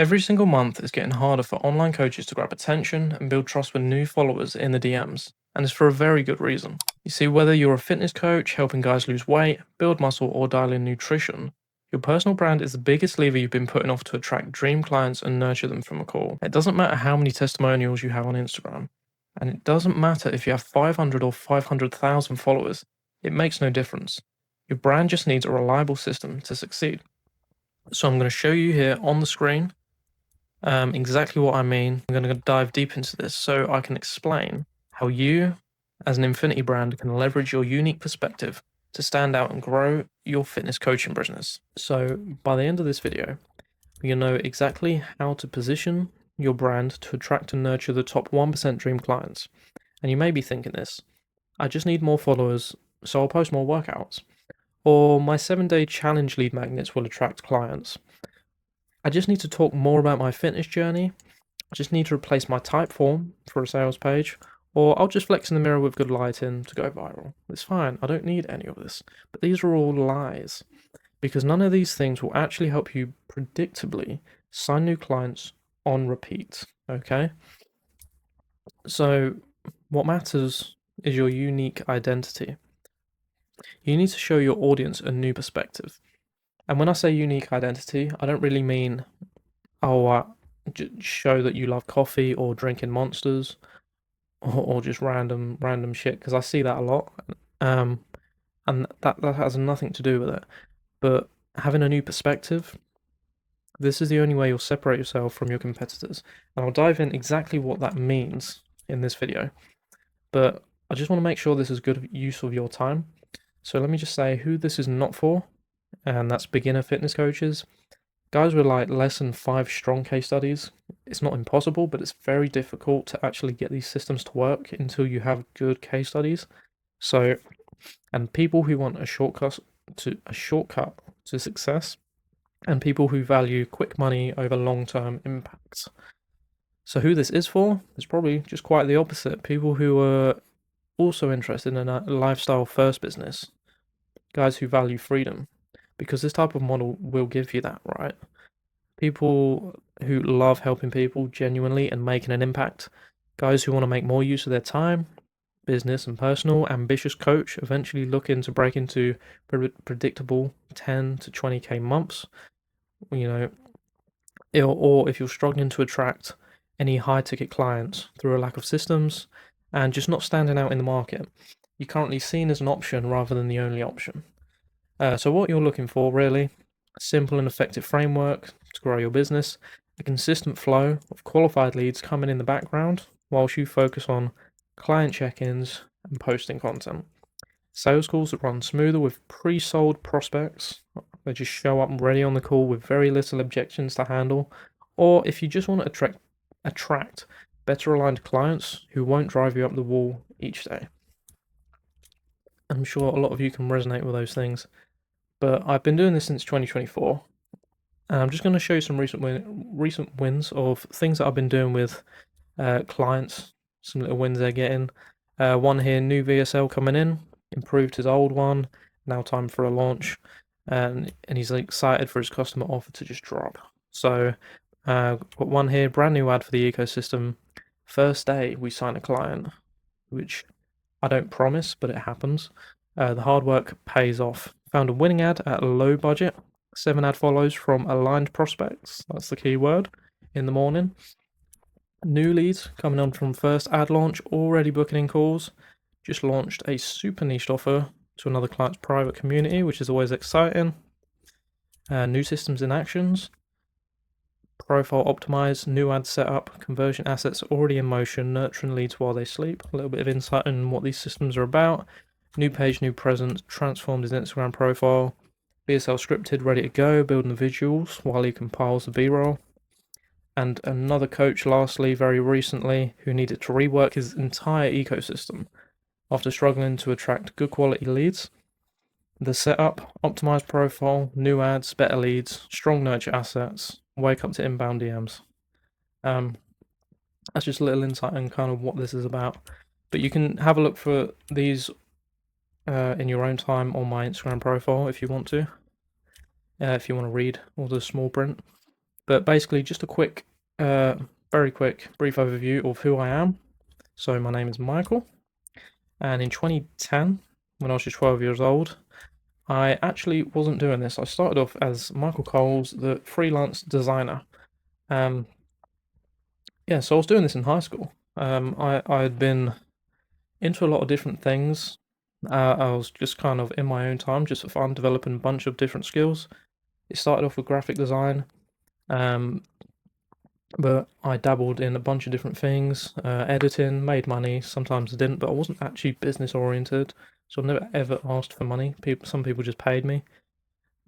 Every single month it's getting harder for online coaches to grab attention and build trust with new followers in the DMs, and it's for a very good reason. You see, whether you're a fitness coach helping guys lose weight, build muscle, or dial in nutrition, your personal brand is the biggest lever you've been putting off to attract dream clients and nurture them from a call. It doesn't matter how many testimonials you have on Instagram, and it doesn't matter if you have 500 or 500,000 followers, it makes no difference. Your brand just needs a reliable system to succeed. So I'm going to show you here on the screen exactly what I mean. I'm going to dive deep into this so I can explain how you, as an Infinity brand, can leverage your unique perspective to stand out and grow your fitness coaching business. So, by the end of this video, you'll know exactly how to position your brand to attract and nurture the top 1% dream clients. And you may be thinking this: I just need more followers, so I'll post more workouts. Or my 7-day challenge lead magnets will attract clients. I just need to talk more about my fitness journey. I just need to replace my type form for a sales page, or I'll just flex in the mirror with good lighting to go viral. It's fine, I don't need any of this. But these are all lies, because none of these things will actually help you predictably sign new clients on repeat, okay? So, what matters is your unique identity. You need to show your audience a new perspective. And when I say unique identity, I don't really mean, show that you love coffee or drinking monsters or just random shit, because I see that a lot. And that has nothing to do with it. But having a new perspective, this is the only way you'll separate yourself from your competitors. And I'll dive in exactly what that means in this video. But I just want to make sure this is good use of your time. So let me just say who this is not for, and that's beginner fitness coaches. Guys with like less than 5 strong case studies. It's not impossible, but it's very difficult to actually get these systems to work until you have good case studies. So, and people who want a shortcut to success, and people who value quick money over long-term impacts. So who this is for is probably just quite the opposite. People who are also interested in a lifestyle first business. Guys who value freedom, because this type of model will give you that, right? People who love helping people genuinely and making an impact. Guys who want to make more use of their time, business and personal. Ambitious coach, eventually looking to break into predictable 10 to 20k months. You know, or if you're struggling to attract any high ticket clients through a lack of systems and just not standing out in the market, you're currently seen as an option rather than the only option. So what you're looking for, really, a simple and effective framework to grow your business, a consistent flow of qualified leads coming in the background whilst you focus on client check-ins and posting content. Sales calls that run smoother with pre-sold prospects. They just show up ready on the call with very little objections to handle. Or if you just want to attract better aligned clients who won't drive you up the wall each day. I'm sure a lot of you can resonate with those things. But I've been doing this since 2024, and I'm just going to show you some recent wins of things that I've been doing with clients, some little wins they're getting. One here, new VSL coming in, improved his old one, now time for a launch, and he's excited for his customer offer to just drop. So got one here, brand new ad for the ecosystem. First day we sign a client, which I don't promise, but it happens. The hard work pays off. Found a winning ad at a low budget. 7 ad follows from aligned prospects. That's the key word. In the morning. New leads coming on from first ad launch. Already booking in calls. Just launched a super niche offer to another client's private community, which is always exciting. New systems in actions. Profile optimized. New ad setup. Conversion assets already in motion. Nurturing leads while they sleep. A little bit of insight on what these systems are about. New page, new presence, transformed his Instagram profile, VSL scripted, ready to go, building the visuals while he compiles the B-roll. And another coach, lastly, very recently, who needed to rework his entire ecosystem after struggling to attract good quality leads. The setup, optimized profile, new ads, better leads, strong nurture assets, wake up to inbound DMs. That's just a little insight on kind of what this is about. But you can have a look for these in your own time on my Instagram profile if you want to. If you want to read all the small print. But basically, just a quick, very quick, brief overview of who I am. So my name is Michael, and in 2010, when I was just 12 years old, I actually wasn't doing this. I started off as Michael Coles, the freelance designer. Um, yeah, so I was doing this in high school. I had been into a lot of different things. I was just kind of in my own time, just for fun, developing a bunch of different skills. It started off with graphic design, um, but I dabbled in a bunch of different things, editing, made money. Sometimes I didn't, but I wasn't actually business oriented, so I've never ever asked for money. Some people just paid me.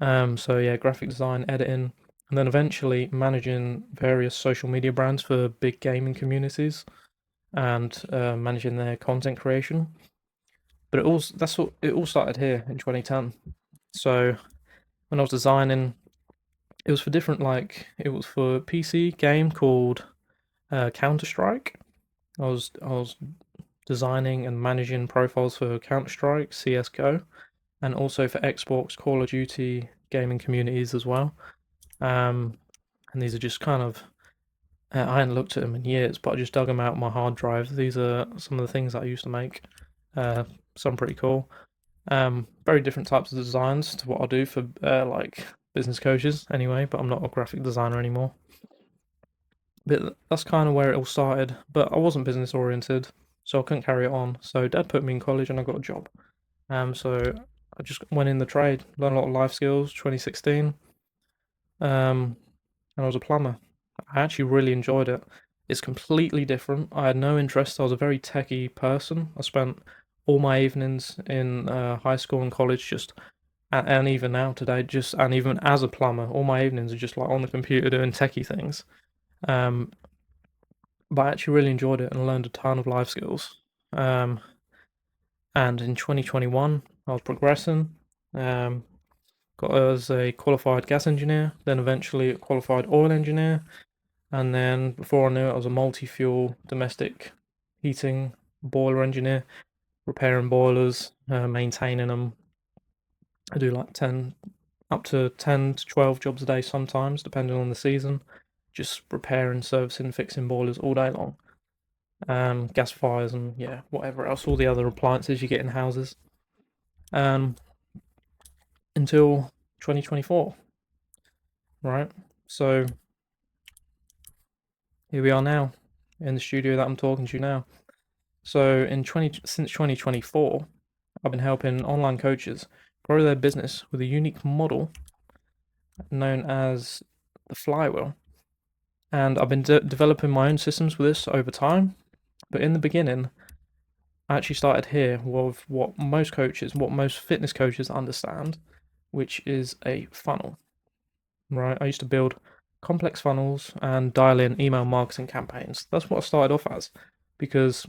So yeah, graphic design, editing, and then eventually managing various social media brands for big gaming communities and managing their content creation. But it all started here in 2010. So when I was designing, it was for different it was for a PC game called Counter Strike. I was designing and managing profiles for Counter Strike, CS:GO, and also for Xbox, Call of Duty gaming communities as well. Um, and these are just kind of I hadn't looked at them in years, but I just dug them out of my hard drive. These are some of the things that I used to make. Some pretty cool. Very different types of designs to what I do for like business coaches anyway, but I'm not a graphic designer anymore. But that's kind of where it all started. But I wasn't business oriented, so I couldn't carry it on. So Dad put me in college, and I got a job. So I just went in the trade, learned a lot of life skills. 2016, and I was a plumber. I actually really enjoyed it. It's completely different. I had no interest. I was a very techie person. I spent all my evenings in high school and college just, and even now today, just and even as a plumber, all my evenings are just like on the computer doing techie things. Um, but I actually really enjoyed it and learned a ton of life skills. Um, and in 2021, I was progressing. Um, got as a qualified gas engineer, then eventually a qualified oil engineer, and then before I knew it, I was a multi-fuel domestic heating boiler engineer, repairing boilers, maintaining them. I do like 10, up to 10 to 12 jobs a day sometimes, depending on the season. Just repairing, servicing, fixing boilers all day long. Gas fires and yeah, whatever else, all the other appliances you get in houses. Um, until 2024, right? So here we are now in the studio that I'm talking to you now. So since 2024, I've been helping online coaches grow their business with a unique model known as the flywheel. And I've been developing my own systems with this over time. But in the beginning, I actually started here with what most fitness coaches understand, which is a funnel, right? I used to build complex funnels and dial in email marketing campaigns. That's what I started off as because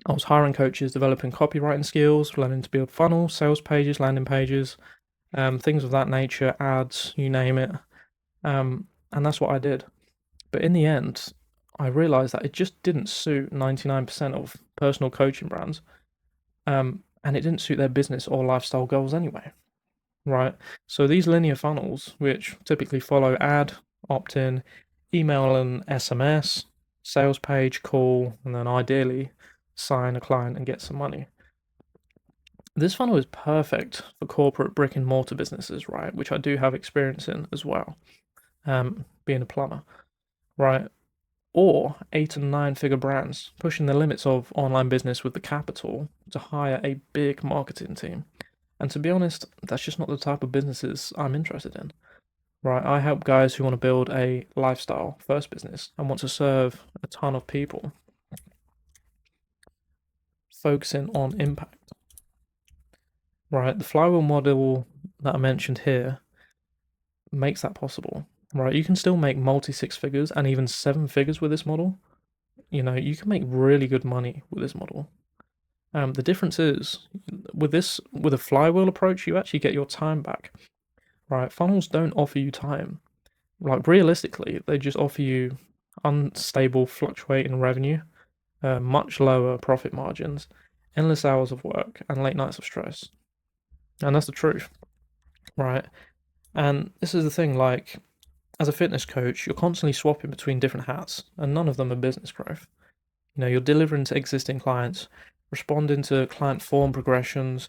I was hiring coaches, developing copywriting skills, learning to build funnels, sales pages, landing pages, things of that nature, ads, you name it. And that's what I did. But in the end, I realized that it just didn't suit 99% of personal coaching brands. And it didn't suit their business or lifestyle goals anyway, right? So these linear funnels, which typically follow ad, opt-in, email and SMS, sales page, call, and then ideally sign a client and get some money. This funnel is perfect for corporate brick and mortar businesses, right? Which I do have experience in as well, being a plumber, right? Or 8 and 9 figure brands pushing the limits of online business with the capital to hire a big marketing team. And to be honest, that's just not the type of businesses I'm interested in. Right, I help guys who want to build a lifestyle first business and want to serve a ton of people, focusing on impact. Right, the flywheel model that I mentioned here makes that possible. Right, you can still make multi six figures and even seven figures with this model. You know, you can make really good money with this model. The difference is with a flywheel approach, you actually get your time back. Right, funnels don't offer you time. Like realistically, they just offer you unstable, fluctuating revenue, much lower profit margins, endless hours of work, and late nights of stress. And that's the truth, right? And this is the thing, like as a fitness coach, you're constantly swapping between different hats, and none of them are business growth. You're delivering to existing clients, responding to client form progressions,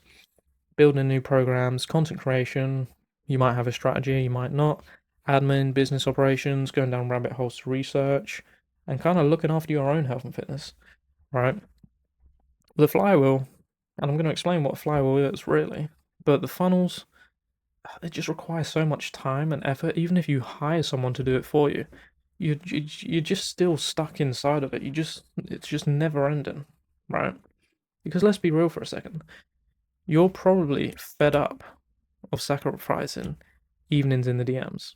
building new programs, content creation. You might have a strategy, you might not. Admin, business operations, going down rabbit holes to research, and kind of looking after your own health and fitness, right? The flywheel, and I'm going to explain what a flywheel is really, but the funnels, it just requires so much time and effort. Even if you hire someone to do it for you, you're just still stuck inside of it. It's just never ending, right? Because let's be real for a second. You're probably fed up of sacrificing evenings in the DMs,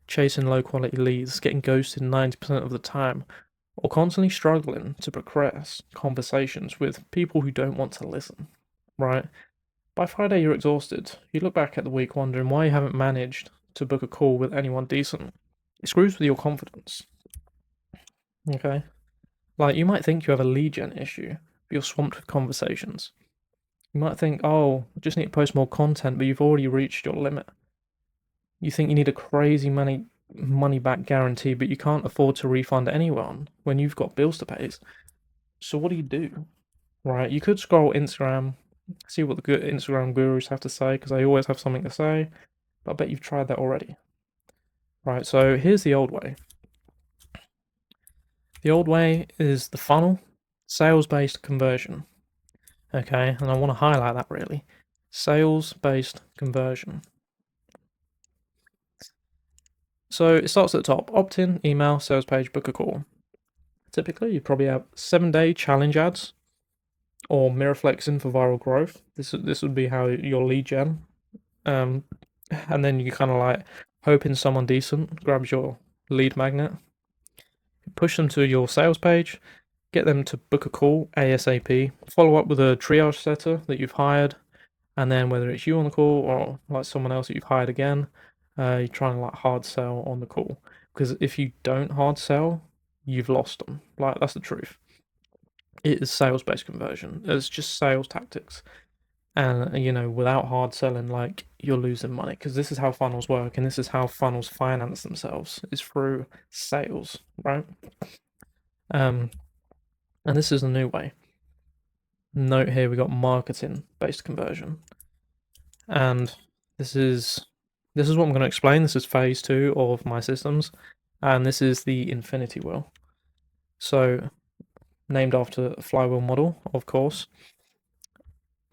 chasing low quality leads, getting ghosted 90% of the time, or constantly struggling to progress conversations with people who don't want to listen, right? By Friday, you're exhausted. You look back at the week wondering why you haven't managed to book a call with anyone decent. It screws with your confidence, okay? Like, you might think you have a lead gen issue, but you're swamped with conversations. You might think, oh, I just need to post more content, but you've already reached your limit. You think you need a crazy money back guarantee, but you can't afford to refund anyone when you've got bills to pay. So what do? Right? You could scroll Instagram, see what the good Instagram gurus have to say, because they always have something to say, but I bet you've tried that already. Right, so here's the old way. The old way is the funnel, sales-based conversion. Okay, and I want to highlight that really. Sales-based conversion. So it starts at the top. Opt-in, email, sales page, book a call. Typically, you probably have 7-day challenge ads or mirror flexing for viral growth. This would be how your lead gen. And then you kind of like hoping someone decent grabs your lead magnet, push them to your sales page, get them to book a call ASAP, follow up with a triage setter that you've hired, and then whether it's you on the call or like someone else that you've hired again, you're trying to like hard sell on the call. Because if you don't hard sell, you've lost them. Like, that's the truth. It is sales-based conversion. It's just sales tactics. And without hard selling, like, you're losing money, because this is how funnels work, and this is how funnels finance themselves, is through sales, right? And this is the new way. Note here, we got marketing-based conversion, and this is what I'm going to explain. This is phase 2 of my systems, and this is the infinity wheel. So, named after a flywheel model, of course.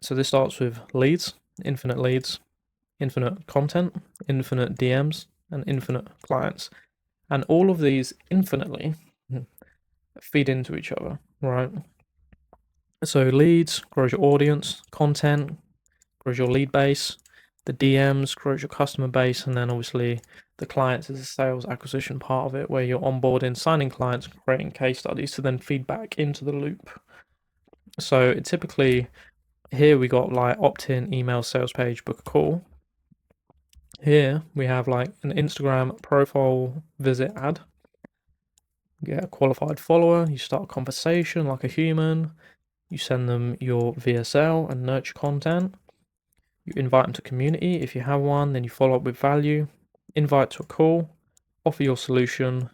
So this starts with leads, infinite content, infinite DMs, and infinite clients. And all of these infinitely feed into each other, right? So leads grows your audience, content grows your lead base, the DMs grows your customer base, and then obviously the clients is a sales acquisition part of it, where you're onboarding, signing clients, creating case studies to then feed back into the loop. So it typically, here we got like opt-in, email, sales page, book a call. Here we have like an Instagram profile visit ad. You get a qualified follower, you start a conversation like a human, you send them your VSL and nurture content, you invite them to community if you have one, then you follow up with value, invite to a call, offer your solution,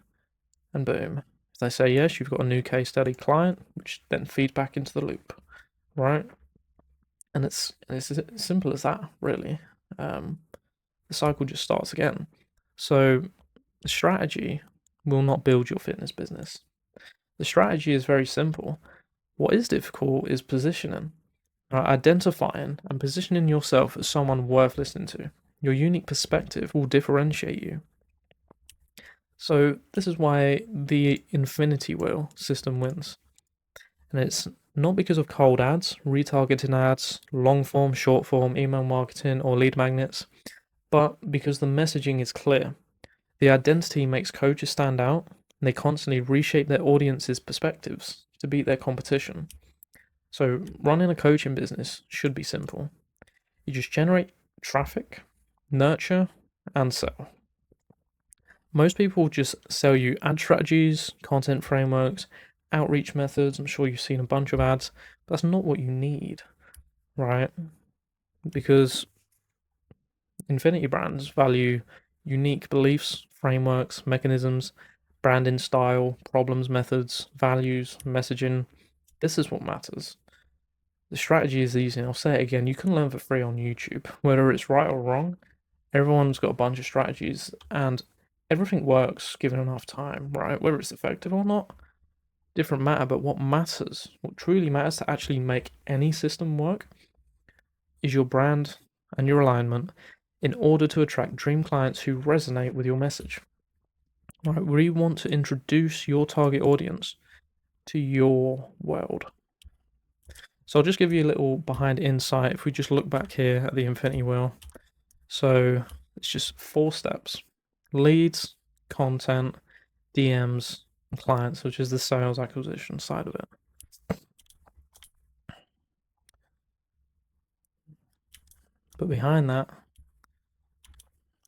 and boom. If they say yes, you've got a new case study client, which then feeds back into the loop, right? And it's as simple as that, really. The cycle just starts again. So the strategy will not build your fitness business. The strategy is very simple. What is difficult is positioning, right? Identifying and positioning yourself as someone worth listening to. Your unique perspective will differentiate you. So this is why the infinity wheel system wins. And it's not because of cold ads, retargeting ads, long form, short form, email marketing, or lead magnets, but because the messaging is clear. The identity makes coaches stand out, and they constantly reshape their audience's perspectives to beat their competition. So running a coaching business should be simple. You just generate traffic, nurture, and sell. Most people just sell you ad strategies, content frameworks, outreach methods. I'm sure you've seen a bunch of ads, but that's not what you need, right? Because Infinity brands value unique beliefs, frameworks, mechanisms, branding style, problems, methods, values, messaging. This is what matters. The strategy is easy, and I'll say it again, you can learn for free on YouTube. Whether it's right or wrong, everyone's got a bunch of strategies, and everything works given enough time, right? Whether it's effective or not, different matter, but what matters, what truly matters to actually make any system work, is your brand and your alignment in order to attract dream clients who resonate with your message. Right, we want to introduce your target audience to your world. So I'll just give you a little behind insight. If we just look back here at the infinity wheel, so it's just 4 steps: leads, content, DMs, and clients, which is the sales acquisition side of it. But behind that,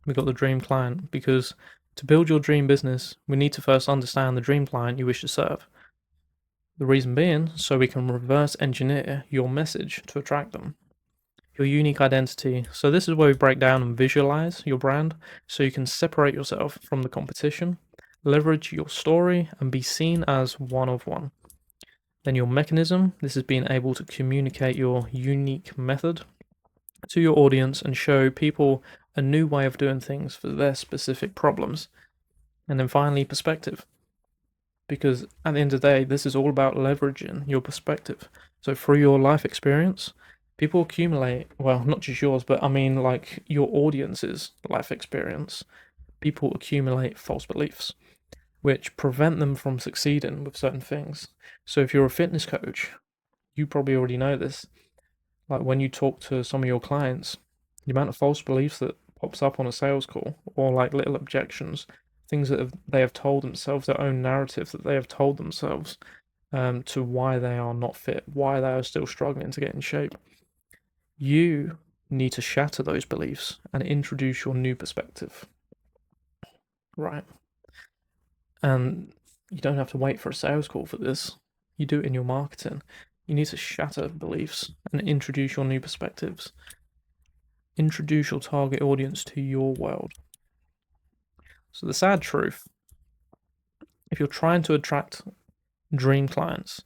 we've got the dream client, because to build your dream business, we need to first understand the dream client you wish to serve. The reason being, so we can reverse engineer your message to attract them. Your unique identity. So this is where we break down and visualize your brand so you can separate yourself from the competition, leverage your story, and be seen as one of one. Then your mechanism. This is being able to communicate your unique method to your audience and show people a new way of doing things for their specific problems. And then finally, perspective. Because at the end of the day, this is all about leveraging your perspective. So through your life experience, people accumulate, well, not just yours, but I mean like your audience's life experience. People accumulate false beliefs, which prevent them from succeeding with certain things. So if you're a fitness coach, you probably already know this. Like when you talk to some of your clients, the amount of false beliefs that pops up on a sales call, or like little objections, things that they have told themselves, their own narrative that they have told themselves, to why they are not fit, why they are still struggling to get in shape. You need to shatter those beliefs and introduce your new perspective, right? And you don't have to wait for a sales call for this. You do it in your marketing. You need to shatter beliefs and introduce your new perspectives. Introduce your target audience to your world. So the sad truth, if you're trying to attract dream clients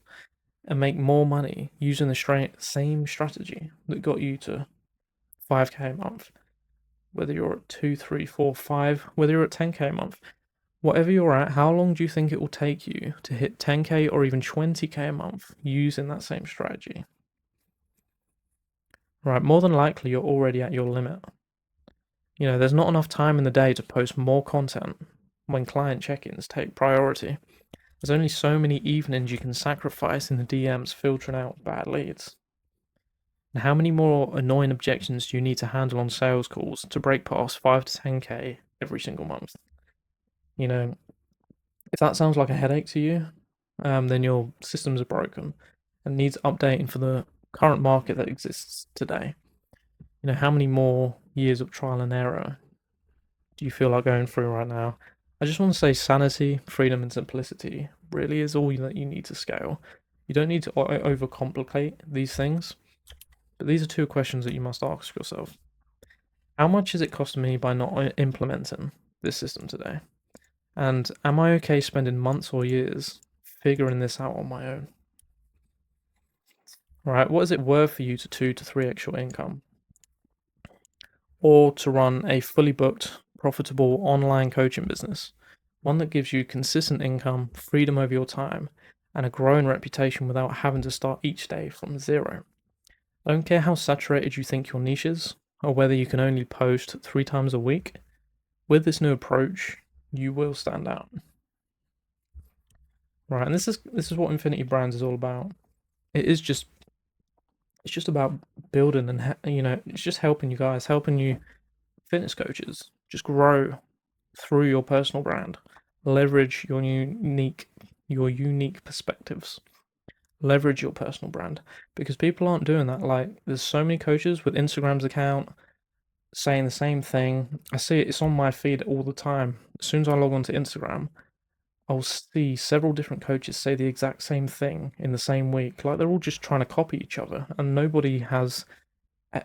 and make more money using the same strategy that got you to 5k a month, whether you're at 2, 3, 4, 5, whether you're at 10k a month, whatever you're at, how long do you think it will take you to hit 10k or even 20k a month using that same strategy? Right, more than likely you're already at your limit. You know, there's not enough time in the day to post more content when client check-ins take priority. There's only so many evenings you can sacrifice in the DMs filtering out bad leads. And how many more annoying objections do you need to handle on sales calls to break past 5 to 10k every single month? You know, if that sounds like a headache to you, then your systems are broken and needs updating for the current market that exists today. You know, how many more years of trial and error do you feel like going through right now? I just want to say sanity, freedom, and simplicity really is all that you need to scale. You don't need to overcomplicate these things, but these are 2 questions that you must ask yourself. How much is it costing me by not implementing this system today? And am I okay spending months or years figuring this out on my own? Right, what is it worth for you to 2 to 3x your income? Or to run a fully booked, profitable online coaching business, one that gives you consistent income, freedom over your time, and a growing reputation without having to start each day from zero. I don't care how saturated you think your niche is, or whether you can only post 3 times a week. With this new approach, you will stand out. Right, and this is what Infinity Brands is all about. It's just about building and it's just helping you guys, helping you fitness coaches just grow through your personal brand. Leverage your unique perspectives. Leverage your personal brand, because people aren't doing that. Like, there's so many coaches with Instagram's account saying the same thing. I see it, it's on my feed all the time. As soon as I log onto Instagram, I'll see several different coaches say the exact same thing in the same week. Like, they're all just trying to copy each other, and nobody has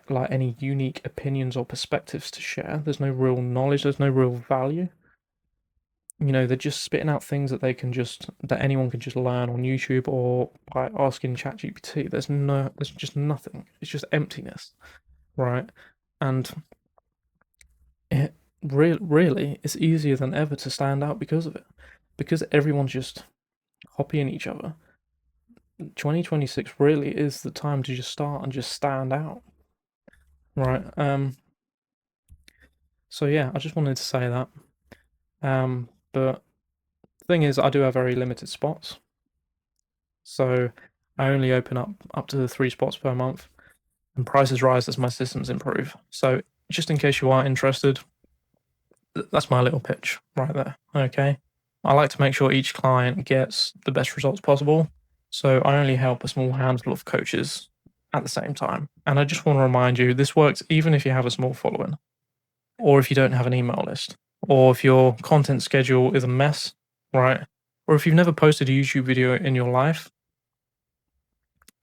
like any unique opinions or perspectives to share. There's no real knowledge, there's no real value. they're just spitting out things that anyone can just learn on YouTube or by asking ChatGPT. There's just nothing. It's just emptiness, right? And it really, it's easier than ever to stand out because of it, because everyone's just copying each other. 2026 really is the time to just start and just stand out, right? So yeah, I just wanted to say that. But the thing is, I do have very limited spots, so I only open up to 3 spots per month, and prices rise as my systems improve. So just in case you are interested, that's my little pitch right there. Okay, I like to make sure each client gets the best results possible, so I only help a small handful of coaches at the same time. And I just want to remind you, this works even if you have a small following, or if you don't have an email list, or if your content schedule is a mess, right? Or if you've never posted a YouTube video in your life,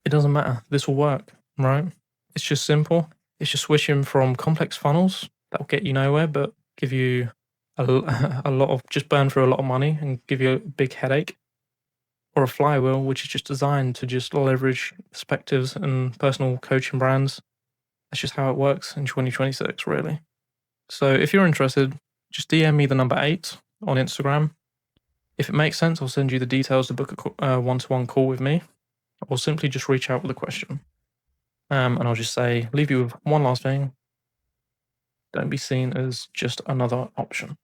it doesn't matter. This will work, right? It's just simple. It's just switching from complex funnels that will get you nowhere, but give you a lot of just burn through a lot of money and give you a big headache, or a flywheel, which is just designed to just leverage perspectives and personal coaching brands. That's just how it works in 2026, really. So if you're interested, just DM me the number 8 on Instagram. If it makes sense, I'll send you the details to book a one-to-one call with me, or simply just reach out with a question. And I'll just say, leave you with one last thing. Don't be seen as just another option.